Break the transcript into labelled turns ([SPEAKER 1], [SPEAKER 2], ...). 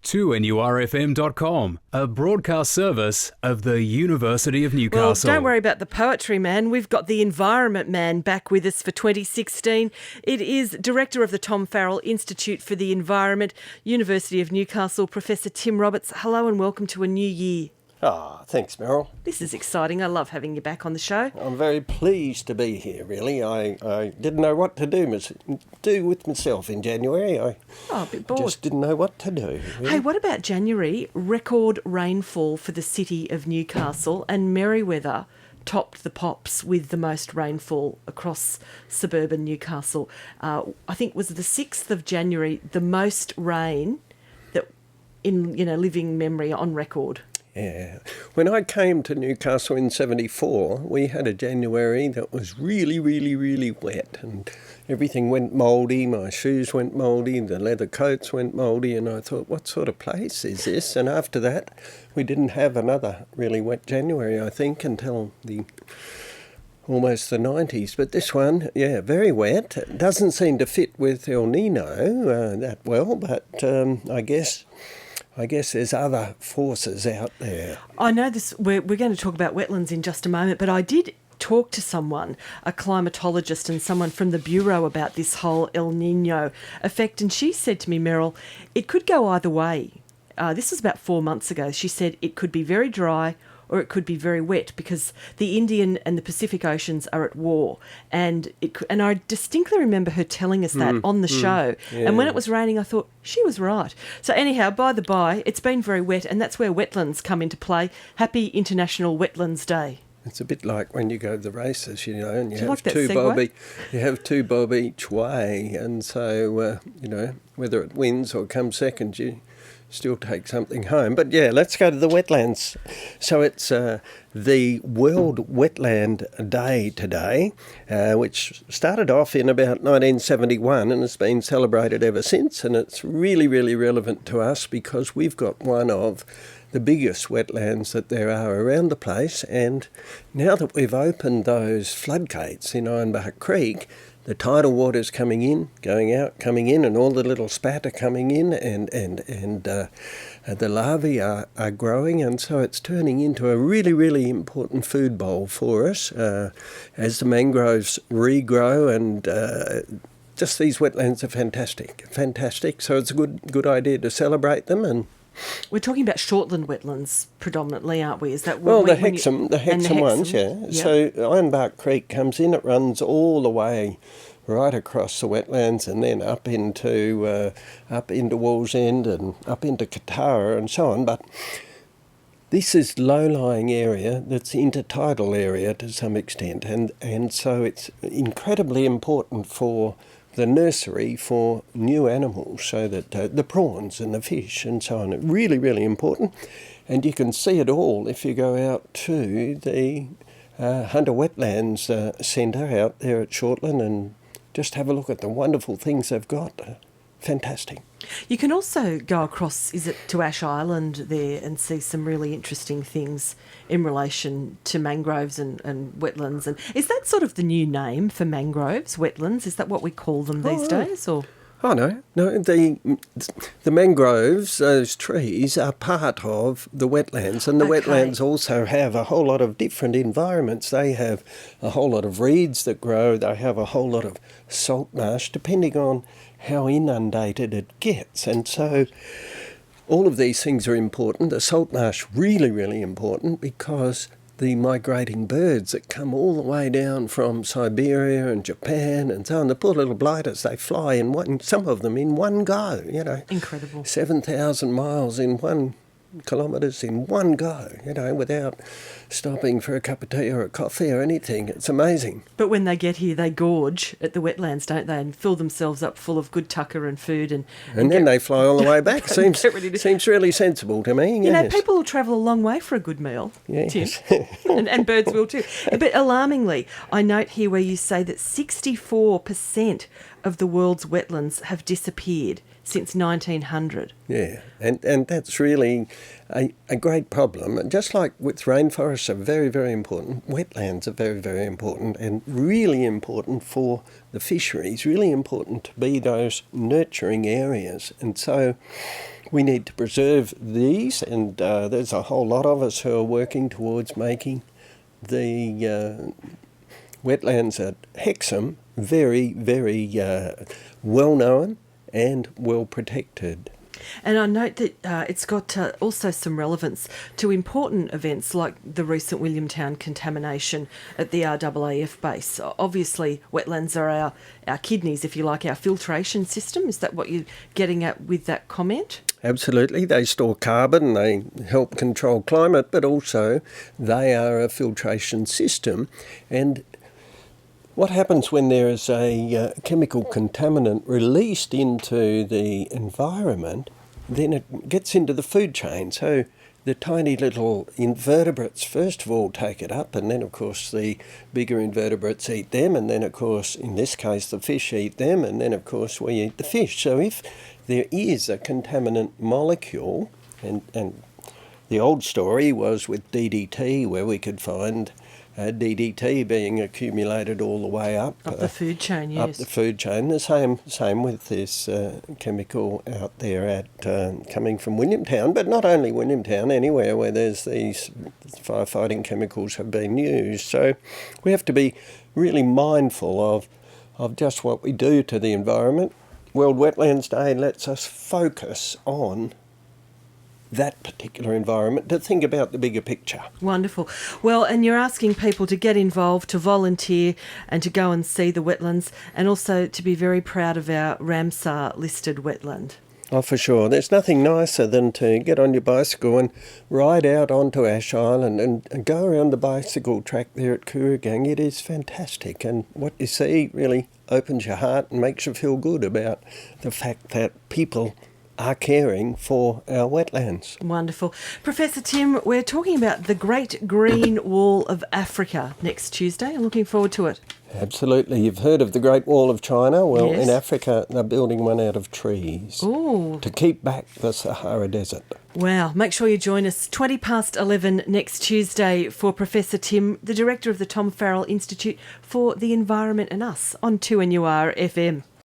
[SPEAKER 1] to NURFM.com, a broadcast service of the University of Newcastle.
[SPEAKER 2] Well, don't worry about the poetry man. We've got the environment man back with us for 2016. It is Director of the Tom Farrell Institute for the Environment, University of Newcastle, Professor Tim Roberts. Hello and welcome to a new year.
[SPEAKER 3] Thanks, Meryl.
[SPEAKER 2] This is exciting. I love having you back on the show.
[SPEAKER 3] I'm very pleased to be here, really. I didn't know what to do with myself in January.
[SPEAKER 2] A bit bored.
[SPEAKER 3] Just didn't know what to do. Really.
[SPEAKER 2] Hey, what about January? Record rainfall for the city of Newcastle, and Merewether topped the pops with the most rainfall across suburban Newcastle. I think was the 6th of January, the most rain that in living memory on record.
[SPEAKER 3] Yeah. When I came to Newcastle in 74, we had a January that was really, really, really wet, and everything went mouldy. My shoes went mouldy, the leather coats went mouldy, and I thought, what sort of place is this? And after that, we didn't have another really wet January, I think, until almost the 90s. But this one, very wet. It doesn't seem to fit with El Nino that well, but I guess there's other forces out there.
[SPEAKER 2] I know this. We're going to talk about wetlands in just a moment, but I did talk to someone, a climatologist and someone from the Bureau, about this whole El Nino effect, and she said to me, Meryl, it could go either way. This was about 4 months ago. She said it could be very dry or it could be very wet because the Indian and the Pacific Oceans are at war. And I distinctly remember her telling us that on the show. Yeah. And when it was raining, I thought, she was right. So anyhow, by the by, it's been very wet, and that's where wetlands come into play. Happy International Wetlands Day.
[SPEAKER 3] It's a bit like when you go to the races, and you have two bob each way. And so, whether it wins or comes second, you still take something home. But let's go to the wetlands. So it's the World Wetland Day today, which started off in about 1971 and has been celebrated ever since. And it's really, really relevant to us because we've got one of the biggest wetlands that there are around the place. And now that we've opened those floodgates in Ironbark Creek, the tidal water's coming in, going out, coming in, and all the little spat are coming in, and the larvae are growing, and so it's turning into a really, really important food bowl for us as the mangroves regrow, and just these wetlands are fantastic. So it's a good idea to celebrate them. And
[SPEAKER 2] we're talking about shortland wetlands predominantly, aren't we? Is that
[SPEAKER 3] the Hexham ones, yeah. Yep. So Ironbark Creek comes in, it runs all the way right across the wetlands and then up into Wallsend and up into Katara and so on. But this is low-lying area that's intertidal area to some extent, and so it's incredibly important for the nursery for new animals, so that the prawns and the fish and so on are really, really important. And you can see it all if you go out to the Hunter Wetlands Centre out there at Shortland and just have a look at the wonderful things they've got. Fantastic.
[SPEAKER 2] You can also go across, to Ash Island there and see some really interesting things in relation to mangroves and wetlands. And is that sort of the new name for mangroves, wetlands? Is that what we call them these days? Or?
[SPEAKER 3] Oh, no. The mangroves, those trees, are part of the wetlands, and the wetlands also have a whole lot of different environments. They have a whole lot of reeds that grow. They have a whole lot of salt marsh, depending on how inundated it gets. And so all of these things are important. The salt marsh really, really important because the migrating birds that come all the way down from Siberia and Japan and so on, the poor little blighters, they fly some of them in one go,
[SPEAKER 2] Incredible.
[SPEAKER 3] 7,000 miles in 1 kilometres in one go, without stopping for a cup of tea or a coffee or anything. It's amazing.
[SPEAKER 2] But when they get here, they gorge at the wetlands, don't they, and fill themselves up full of good tucker and food. And
[SPEAKER 3] then they fly all the way back. Seems really sensible to me. Yes.
[SPEAKER 2] People will travel a long way for a good meal,
[SPEAKER 3] yes.
[SPEAKER 2] Tim. and birds will too. But alarmingly, I note here where you say that 64% of the world's wetlands have disappeared since 1900.
[SPEAKER 3] Yeah, and that's really a great problem. Just like with rainforests are very, very important, wetlands are very, very important, and really important for the fisheries, really important to be those nurturing areas. And so we need to preserve these, and there's a whole lot of us who are working towards making the wetlands at Hexham very, very well known and well protected.
[SPEAKER 2] And I note that it's got also some relevance to important events like the recent Williamtown contamination at the RAAF base. Obviously, wetlands are our kidneys, if you like, our filtration system. Is that what you're getting at with that comment?
[SPEAKER 3] Absolutely. They store carbon, they help control climate, but also they are a filtration system. And what happens when there is a chemical contaminant released into the environment, then it gets into the food chain. So the tiny little invertebrates first of all take it up, and then of course the bigger invertebrates eat them, and then of course in this case the fish eat them, and then of course we eat the fish. So if there is a contaminant molecule, and the old story was with DDT, where we could find DDT being accumulated all the way up
[SPEAKER 2] the food chain, yes.
[SPEAKER 3] Up the food chain. The same with this chemical out there at coming from Williamtown, but not only Williamtown, anywhere where there's these firefighting chemicals have been used. So we have to be really mindful of just what we do to the environment. World Wetlands Day lets us focus on that particular environment, to think about the bigger picture.
[SPEAKER 2] Wonderful. Well, and you're asking people to get involved, to volunteer and to go and see the wetlands, and also to be very proud of our Ramsar listed wetland.
[SPEAKER 3] Oh, for sure. There's nothing nicer than to get on your bicycle and ride out onto Ash Island and go around the bicycle track there at Kooragang. It is fantastic, and what you see really opens your heart and makes you feel good about the fact that people are caring for our wetlands.
[SPEAKER 2] Wonderful. Professor Tim, we're talking about the Great Green Wall of Africa next Tuesday. I'm looking forward to it.
[SPEAKER 3] Absolutely. You've heard of the Great Wall of China? Well,
[SPEAKER 2] yes.
[SPEAKER 3] In Africa, they're building one out of trees.
[SPEAKER 2] Ooh.
[SPEAKER 3] To keep back the Sahara Desert.
[SPEAKER 2] Wow. Make sure you join us 11:20 next Tuesday for Professor Tim, the Director of the Tom Farrell Institute for the Environment and Us on 2NUR FM.